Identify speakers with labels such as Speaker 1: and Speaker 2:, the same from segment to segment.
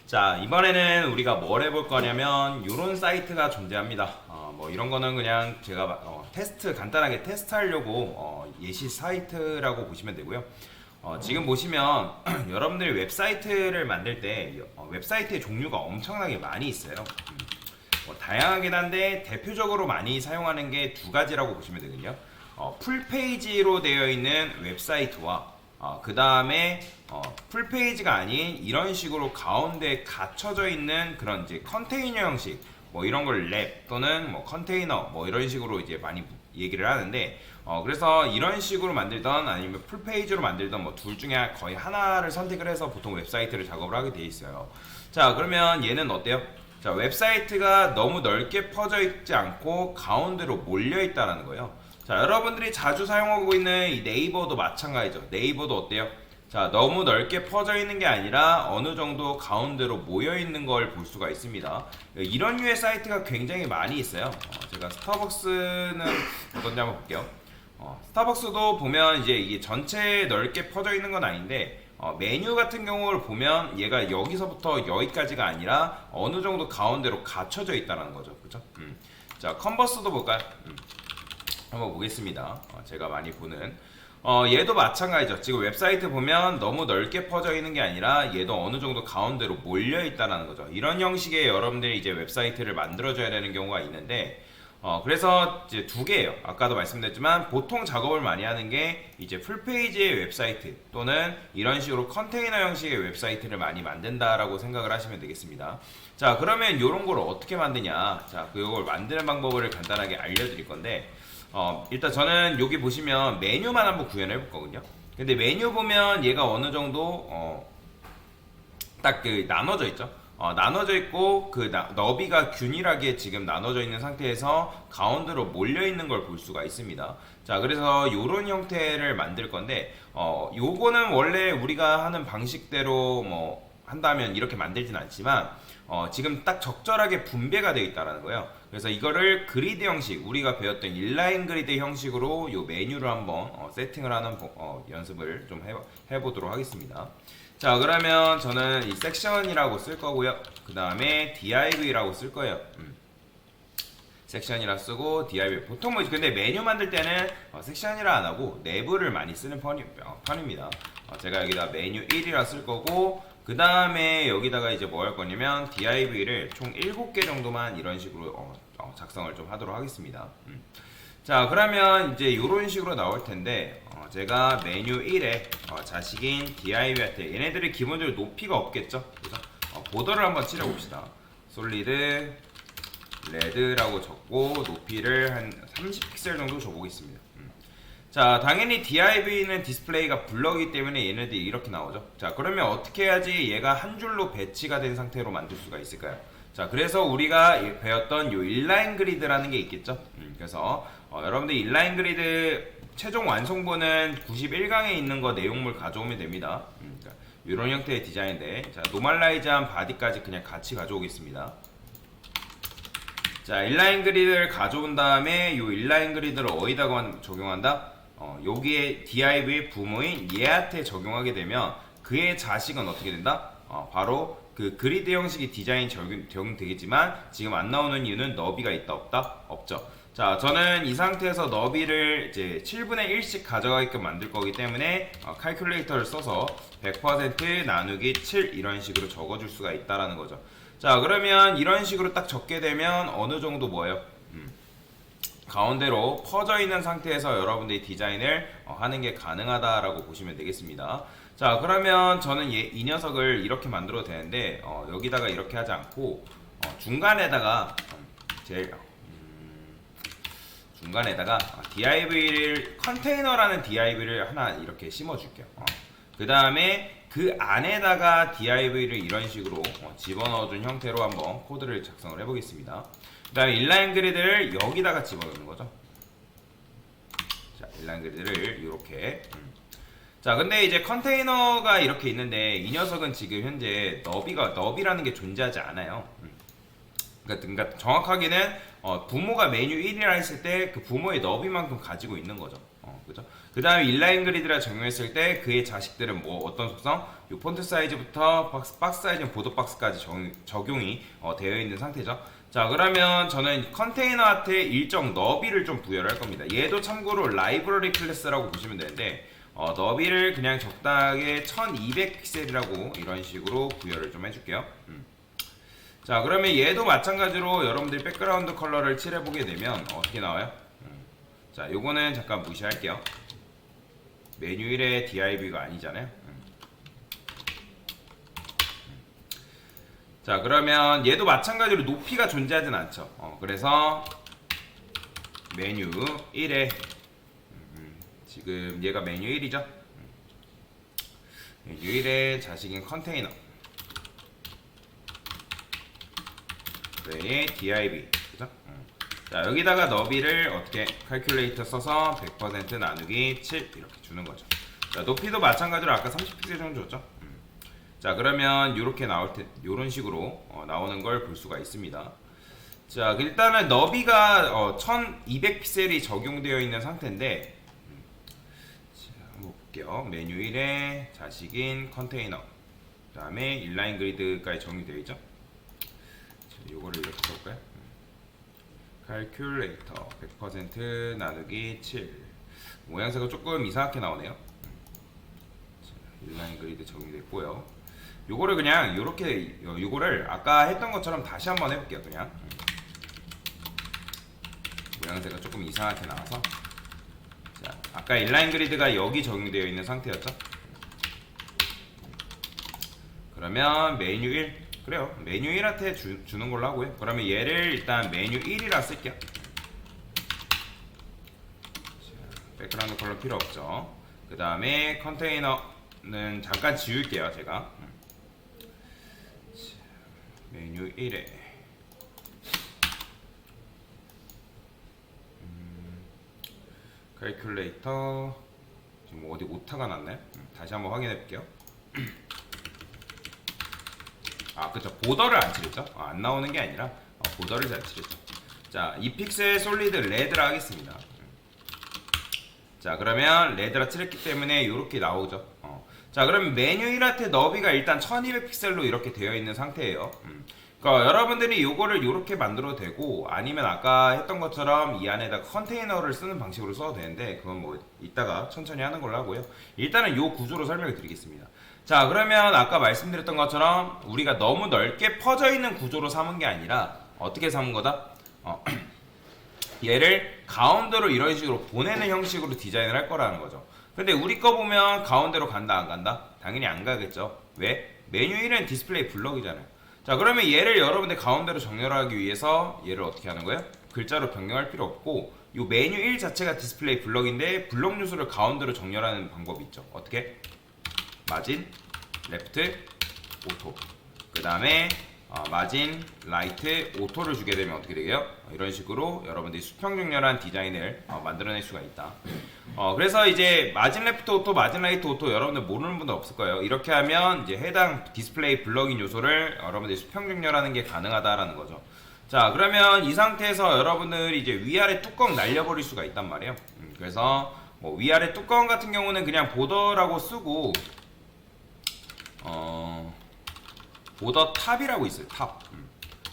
Speaker 1: 자, 이번에는 우리가 뭘 해볼 거냐면 이런 사이트가 존재합니다. 뭐 이런 거는 그냥 제가 간단하게 테스트하려고 예시 사이트라고 보시면 되고요. 지금 보시면 여러분들이 웹사이트를 만들 때 웹사이트의 종류가 엄청나게 많이 있어요. 다양하긴 한데 대표적으로 많이 사용하는 게 두 가지라고 보시면 되거든요. 풀페이지로 되어 있는 웹사이트와 그 다음에 풀페이지가 아닌 이런 식으로 가운데 갇혀져 있는 그런 이제 컨테이너 형식, 뭐 이런 걸 랩 또는 뭐 컨테이너 뭐 이런 식으로 이제 많이 얘기를 하는데, 그래서 이런 식으로 만들던 아니면 풀페이지로 만들던 뭐 둘 중에 거의 하나를 선택을 해서 보통 웹사이트를 작업을 하게 돼 있어요. 자, 그러면 얘는 어때요? 자, 웹사이트가 너무 넓게 퍼져 있지 않고 가운데로 몰려 있다는 거예요. 자, 여러분들이 자주 사용하고 있는 이 네이버도 마찬가지죠. 네이버도 어때요? 자, 너무 넓게 퍼져 있는 게 아니라 어느 정도 가운데로 모여 있는 걸 볼 수가 있습니다. 이런 류의 사이트가 굉장히 많이 있어요. 제가 스타벅스는 어떤지 한번 볼게요. 스타벅스도 보면 이제 이게 전체 넓게 퍼져 있는 건 아닌데, 메뉴 같은 경우를 보면 얘가 여기서부터 여기까지가 아니라 어느 정도 가운데로 갇혀져 있다는 거죠. 그죠? 자, 컨버스도 볼까요? 한번 보겠습니다. 제가 많이 보는 얘도 마찬가지죠. 지금 웹사이트 보면 너무 넓게 퍼져 있는 게 아니라 얘도 어느 정도 가운데로 몰려 있다는 거죠. 이런 형식의 여러분들이 이제 웹사이트를 만들어줘야 되는 경우가 있는데, 그래서 이제 두 개예요. 아까도 말씀드렸지만 보통 작업을 많이 하는 게 이제 풀페이지의 웹사이트 또는 이런 식으로 컨테이너 형식의 웹사이트를 많이 만든다라고 생각을 하시면 되겠습니다. 자, 그러면 이런 걸 어떻게 만드냐? 자, 그걸 만드는 방법을 간단하게 알려드릴 건데, 일단 저는 여기 보시면 메뉴만 한번 구현해 볼 거거든요. 근데 메뉴 보면 얘가 어느 정도 딱 그 나눠져 있죠. 나눠져 있고 그 너비가 균일하게 지금 나눠져 있는 상태에서 가운데로 몰려 있는 걸 볼 수가 있습니다. 자, 그래서 요런 형태를 만들 건데, 요거는 원래 우리가 하는 방식대로 뭐 한다면 이렇게 만들진 않지만, 지금 딱 적절하게 분배가 되어 있다는 거예요. 그래서 이거를 그리드 형식, 우리가 배웠던 인라인 그리드 형식으로 요 메뉴를 한번 세팅을 하는 연습을 좀 해보도록 하겠습니다. 자, 그러면 저는 이 섹션이라고 쓸 거고요. 그 다음에 div라고 쓸 거예요. 섹션이라 쓰고 div. 보통 뭐 근데 메뉴 만들 때는 섹션이라 안 하고 내부를 많이 쓰는 편입니다. 제가 여기다 메뉴 1이라 쓸 거고, 그 다음에 여기다가 이제 뭐 할 거냐면 div를 총 7개 정도만 이런 식으로 작성을 좀 하도록 하겠습니다. 자, 그러면 이제 이런 식으로 나올 텐데, 제가 메뉴 1에 자식인 div한테 얘네들이 기본적으로 높이가 없겠죠? 그래서 보더를 한번 칠해봅시다. 솔리드 레드라고 적고 높이를 한 30픽셀 정도 줘보겠습니다. 자, 당연히 div는 디스플레이가 블럭이기 때문에 얘네들이 이렇게 나오죠. 자, 그러면 어떻게 해야지 얘가 한 줄로 배치가 된 상태로 만들 수가 있을까요? 자, 그래서 우리가 배웠던 요 인라인 그리드라는 게 있겠죠. 그래서 여러분들 인라인 그리드 최종 완성본은 91강에 있는 거 내용물 가져오면 됩니다. 그러니까 이런 형태의 디자인인데, 자, 노멀라이즈한 바디까지 그냥 같이 가져오겠습니다. 자, 인라인 그리드를 가져온 다음에 요 인라인 그리드를 어디다가 적용한다? 여기에 div의 부모인 얘한테 적용하게 되면 그의 자식은 어떻게 된다? 바로 그 그리드 형식의 디자인 적용되겠지만 지금 안 나오는 이유는 너비가 있다 없다? 없죠. 자, 저는 이 상태에서 너비를 이제 7분의 1씩 가져가게끔 만들 거기 때문에 칼큘레이터를 써서 100% 나누기 7 이런 식으로 적어줄 수가 있다라는 거죠. 자, 그러면 이런 식으로 딱 적게 되면 어느 정도 뭐예요? 가운데로 퍼져 있는 상태에서 여러분들이 디자인을 하는 게 가능하다라고 보시면 되겠습니다. 자, 그러면 저는 이 녀석을 이렇게 만들어도 되는데, 여기다가 이렇게 하지 않고 중간에다가 중간에다가 div를 컨테이너라는 div를 하나 이렇게 심어줄게요. 그 다음에 그 안에다가 div를 이런 식으로 집어넣어준 형태로 한번 코드를 작성을 해보겠습니다. 그 다음에 인라인 그리드를 여기다가 집어넣는 거죠. 자, 인라인 그리드를 이렇게. 자, 근데 이제 컨테이너가 이렇게 있는데 이 녀석은 지금 현재 너비라는 게 존재하지 않아요. 그러니까 정확하게는 부모가 메뉴 1이라 했을 때 그 부모의 너비만큼 가지고 있는 거죠. 그죠? 그 다음에 인라인 그리드라 적용했을 때 그의 자식들은 뭐 어떤 속성? 이 폰트 사이즈부터 박스 사이즈, 보드 박스까지 적용이 되어 있는 상태죠. 자, 그러면 저는 컨테이너한테 일정 너비를 좀 부여를 할 겁니다. 얘도 참고로 라이브러리 클래스라고 보시면 되는데 너비를 그냥 적당하게 1200 픽셀이라고 이런 식으로 부여를 좀 해줄게요. 자, 그러면 얘도 마찬가지로 여러분들이 백그라운드 컬러를 칠해보게 되면 어떻게 나와요? 자, 요거는 잠깐 무시할게요. 메뉴 1의 DIV가 아니잖아요. 자, 그러면 얘도 마찬가지로 높이가 존재하진 않죠. 그래서 메뉴 1에 지금 얘가 메뉴 1이죠. 메뉴 1의 자식인 컨테이너 의 div, 그죠? 자, 여기다가 너비를 어떻게 칼큘레이터 써서 100% 나누기 7 이렇게 주는 거죠. 자, 높이도 마찬가지로 아까 30픽셀 정도 줬죠. 자, 그러면 이렇게 나올 때 이런 식으로 나오는 걸 볼 수가 있습니다. 자, 일단은 너비가 1200픽셀이 적용되어 있는 상태인데, 자, 한번 볼게요. 메뉴 1에 자식인 컨테이너, 그 다음에 인라인 그리드까지 적용되어 있죠. 요거를 이렇게 써볼까요? 칼큘레이터 100% 나누기 7 모양새가 조금 이상하게 나오네요. 자, 인라인 그리드 적용됐고요. 요거를 그냥 요렇게 요거를 아까 했던 것처럼 다시 한번 해볼게요. 그냥 모양새가 조금 이상하게 나와서, 자, 아까 인라인 그리드가 여기 적용되어 있는 상태였죠. 그러면 메뉴 1, 그래요. 메뉴 1한테 주는 걸로 하고요. 그러면 얘를 일단 메뉴 1이라 쓸게요. 백그라운드 컬러 필요 없죠. 그 다음에 컨테이너는 잠깐 지울게요. 제가 메뉴 1에 칼큘레이터 지금 어디 오타가 났나요? 다시 한번 확인해 볼게요. 아, 그쵸. 보더를 안 칠했죠? 안 나오는 게 아니라 보더를 잘 칠했죠. 자, 2픽셀 솔리드 레드라 하겠습니다. 자, 그러면 레드라 칠했기 때문에 이렇게 나오죠. 자, 그러면 메뉴 1한테 너비가 일단 1200픽셀로 이렇게 되어 있는 상태예요. 그러니까 여러분들이 요거를 이렇게 만들어도 되고, 아니면 아까 했던 것처럼 이 안에다가 컨테이너를 쓰는 방식으로 써도 되는데, 그건 뭐 이따가 천천히 하는 걸로 하고요. 일단은 요 구조로 설명을 드리겠습니다. 자, 그러면 아까 말씀드렸던 것처럼 우리가 너무 넓게 퍼져 있는 구조로 삼은 게 아니라 어떻게 삼은 거다? 얘를 가운데로 이런 식으로 보내는 형식으로 디자인을 할 거라는 거죠. 근데 우리 거 보면 가운데로 간다 안 간다? 당연히 안 가겠죠. 왜? 메뉴 1은 디스플레이 블럭이잖아요. 자, 그러면 얘를 여러분들 가운데로 정렬하기 위해서 얘를 어떻게 하는 거예요? 글자로 변경할 필요 없고, 이 메뉴 1 자체가 디스플레이 블럭인데 블럭 요소를 가운데로 정렬하는 방법이 있죠. 어떻게? 마진, 레프트, 오토. 그 다음에 마진, 라이트, 오토를 주게 되면 어떻게 되게요? 이런 식으로 여러분들이 수평정렬한 디자인을 만들어낼 수가 있다. 그래서 이제 마진 레프트 오토, 마진 라이트 오토 여러분들 모르는 분들 없을 거예요. 이렇게 하면 이제 해당 디스플레이 블럭인 요소를 여러분들이 수평정렬하는 게 가능하다라는 거죠. 자, 그러면 이 상태에서 여러분들이 이제 위아래 뚜껑 날려버릴 수가 있단 말이에요. 그래서 뭐 위아래 뚜껑 같은 경우는 그냥 보더라고 쓰고, 보더 탑이라고 있어요. 탑.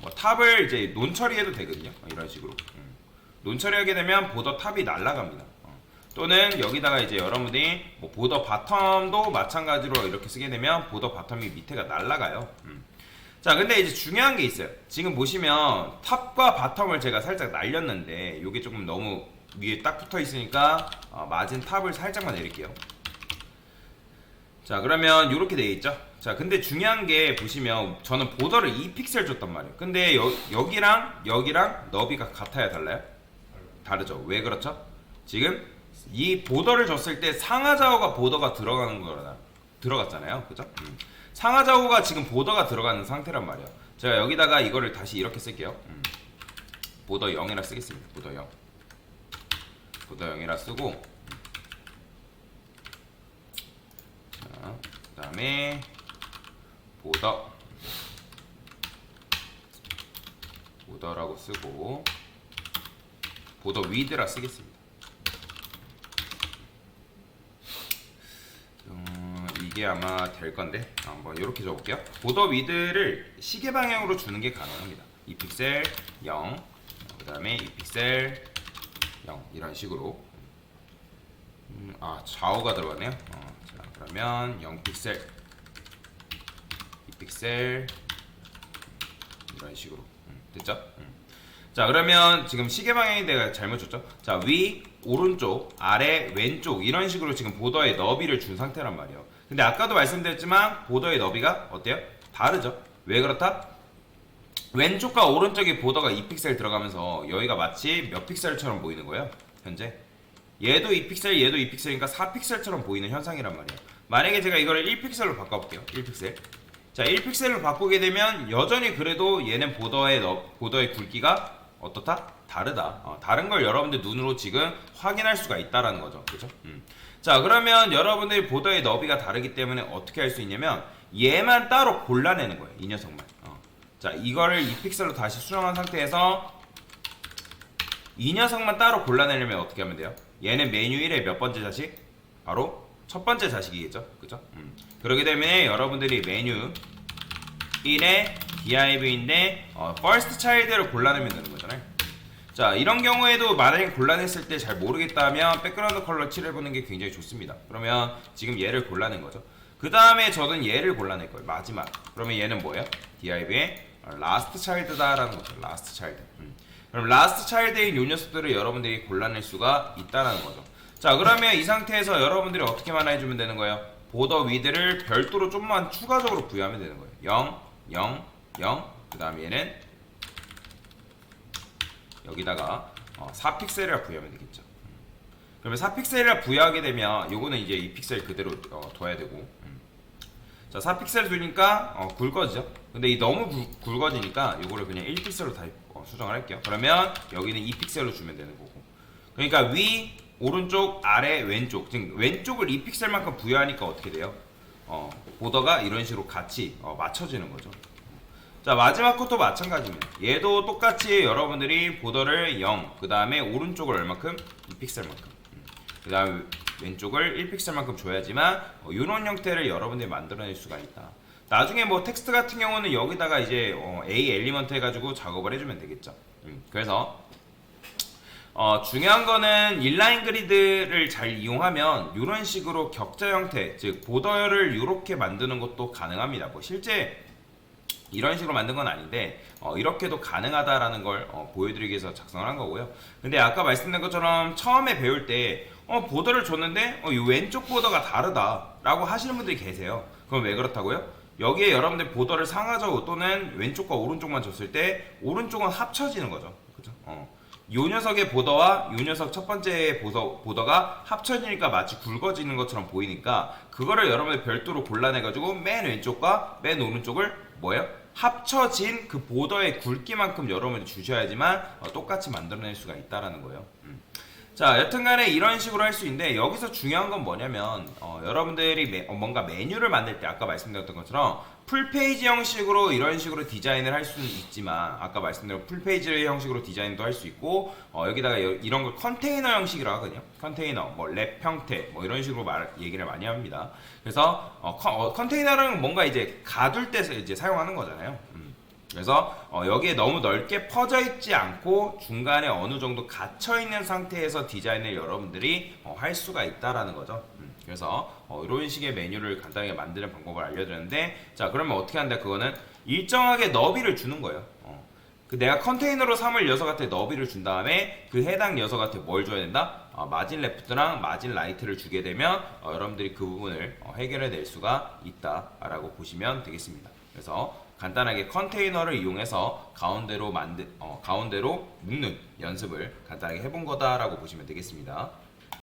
Speaker 1: 뭐 탑을 이제 논 처리해도 되거든요. 이런 식으로. 논 처리하게 되면 보더 탑이 날아갑니다. 또는 여기다가 이제 여러분들이 뭐 보더 바텀도 마찬가지로 이렇게 쓰게 되면 보더 바텀이 밑에가 날아가요. 자, 근데 이제 중요한 게 있어요. 지금 보시면 탑과 바텀을 제가 살짝 날렸는데 이게 조금 너무 위에 딱 붙어 있으니까 마진 탑을 살짝만 내릴게요. 자, 그러면 이렇게 되어 있죠. 자, 근데 중요한 게 보시면 저는 보더를 2픽셀 줬단 말이에요. 근데 여기랑 너비가 같아야 달라요? 다르죠. 왜 그렇죠? 지금 이 보더를 줬을 때 상하좌우가 보더가 들어가는 거라 들어갔잖아요. 그죠? 상하좌우가 지금 보더가 들어가는 상태란 말이에요. 제가 여기다가 이거를 다시 이렇게 쓸게요. 보더 0이라 쓰겠습니다. 보더 0. 보더 0이라 쓰고, 자, 그 다음에 보더라고 쓰고, 보더 위드라 쓰겠습니다. 이게 아마 될 건데 한번 이렇게 적어볼게요. 보더 위드를 시계 방향으로 주는 게 가능합니다. 2픽셀 0, 그 다음에 2픽셀 0 이런 식으로. 좌우가 들어가네요. 자, 그러면 0픽셀, 2픽셀 이런 식으로. 됐죠? 자, 그러면 지금 시계 방향이 내가 잘못 줬죠? 자, 위, 오른쪽, 아래, 왼쪽 이런 식으로 지금 보더의 너비를 준 상태란 말이에요. 근데 아까도 말씀드렸지만 보더의 너비가 어때요? 다르죠? 왜 그렇다? 왼쪽과 오른쪽에 보더가 2픽셀 들어가면서 여기가 마치 몇 픽셀처럼 보이는 거예요. 현재 얘도 2픽셀, 얘도 2픽셀이니까 4픽셀처럼 보이는 현상이란 말이에요. 만약에 제가 이거를 1픽셀로 바꿔볼게요. 1픽셀. 자, 1픽셀로 바꾸게 되면 여전히 그래도 얘는 보더의 굵기가 어떻다? 다르다. 다른 걸 여러분들 눈으로 지금 확인할 수가 있다라는 거죠. 그죠? 자, 그러면 여러분들이 보더의 너비가 다르기 때문에 어떻게 할 수 있냐면 얘만 따로 골라내는 거예요. 이 녀석만. 자, 이거를 2픽셀로 다시 수정한 상태에서 이 녀석만 따로 골라내려면 어떻게 하면 돼요? 얘는 메뉴 1의 몇 번째 자식? 바로 첫 번째 자식이겠죠? 그죠? 그렇기 때문에 여러분들이 메뉴 1의 div인데 first child를 골라내면 되는 거잖아요. 자, 이런 경우에도 만약에 골라냈을 때 잘 모르겠다면 백그라운드 컬러 칠해보는 게 굉장히 좋습니다. 그러면 지금 얘를 골라낸 거죠. 그 다음에 저는 얘를 골라낼 거예요. 마지막. 그러면 얘는 뭐예요? div의 last child다 라는 거죠. last child. 그럼 last child인 요 녀석들을 여러분들이 골라낼 수가 있다는 거죠. 자, 그러면 이 상태에서 여러분들이 어떻게만 해주면 되는 거예요? 보더 위드를 별도로 좀만 추가적으로 부여하면 되는 거예요. 0, 0, 0. 그 다음에 얘는 여기다가 4픽셀이라 부여하면 되겠죠. 그러면 4픽셀이라 부여하게 되면 요거는 이제 2픽셀 그대로 둬야 되고. 자, 4픽셀 두니까 굵어지죠. 근데 이 너무 굵어지니까 요거를 그냥 1픽셀로 다 수정을 할게요. 그러면 여기는 2픽셀로 주면 되는 거고. 그러니까 위, 오른쪽, 아래, 왼쪽. 즉 왼쪽을 2픽셀만큼 부여하니까 어떻게 돼요? 보더가 이런 식으로 같이 맞춰지는 거죠. 자, 마지막 것도 마찬가지입니다. 얘도 똑같이 여러분들이 보더를 0, 그 다음에 오른쪽을 얼마큼? 2픽셀만큼. 그 다음에 왼쪽을 1픽셀만큼 줘야지만 이런 형태를 여러분들이 만들어낼 수가 있다. 나중에 뭐 텍스트 같은 경우는 여기다가 이제 A 엘리먼트 해가지고 작업을 해주면 되겠죠. 그래서 중요한 거는 인라인 그리드를 잘 이용하면 이런 식으로 격자 형태, 즉 보더를 이렇게 만드는 것도 가능합니다. 뭐 실제 이런 식으로 만든 건 아닌데 이렇게도 가능하다라는 걸 보여드리기 위해서 작성을 한 거고요. 근데 아까 말씀드린 것처럼 처음에 배울 때 보더를 줬는데 이 왼쪽 보더가 다르다 라고 하시는 분들이 계세요. 그럼 왜 그렇다고요? 여기에 여러분들 보더를 상하좌우 또는 왼쪽과 오른쪽만 줬을 때 오른쪽은 합쳐지는 거죠. 그죠? 요 녀석의 보더와 요 녀석 첫 번째 보더가 합쳐지니까 마치 굵어지는 것처럼 보이니까 그거를 여러분들 별도로 골라내가지고 맨 왼쪽과 맨 오른쪽을 뭐예요? 합쳐진 그 보더의 굵기만큼 여러분들이 주셔야지만 똑같이 만들어낼 수가 있다라는 거예요. 자, 여튼간에 이런 식으로 할 수 있는데 여기서 중요한 건 뭐냐면 여러분들이 뭔가 메뉴를 만들 때 아까 말씀드렸던 것처럼 풀페이지 형식으로 이런 식으로 디자인을 할 수는 있지만 아까 말씀드린 풀페이지 형식으로 디자인도 할 수 있고 여기다가 이런 걸 컨테이너 형식이라고 하거든요. 컨테이너, 뭐 랩 형태 뭐 이런 식으로 얘기를 많이 합니다. 그래서 컨테이너는 뭔가 이제 가둘 때 이제 사용하는 거잖아요. 그래서 여기에 너무 넓게 퍼져 있지 않고 중간에 어느 정도 갇혀 있는 상태에서 디자인을 여러분들이 할 수가 있다라는 거죠. 그래서 이런 식의 메뉴를 간단하게 만드는 방법을 알려드렸는데, 자, 그러면 어떻게 한다? 그거는 일정하게 너비를 주는 거예요. 그 내가 컨테이너로 삼을 녀석한테 너비를 준 다음에 그 해당 녀석한테 뭘 줘야 된다? 마진 레프트랑 마진 라이트를 주게 되면 여러분들이 그 부분을 해결해낼 수가 있다라고 보시면 되겠습니다. 그래서 간단하게 컨테이너를 이용해서 가운데로 묶는 연습을 간단하게 해본 거다라고 보시면 되겠습니다.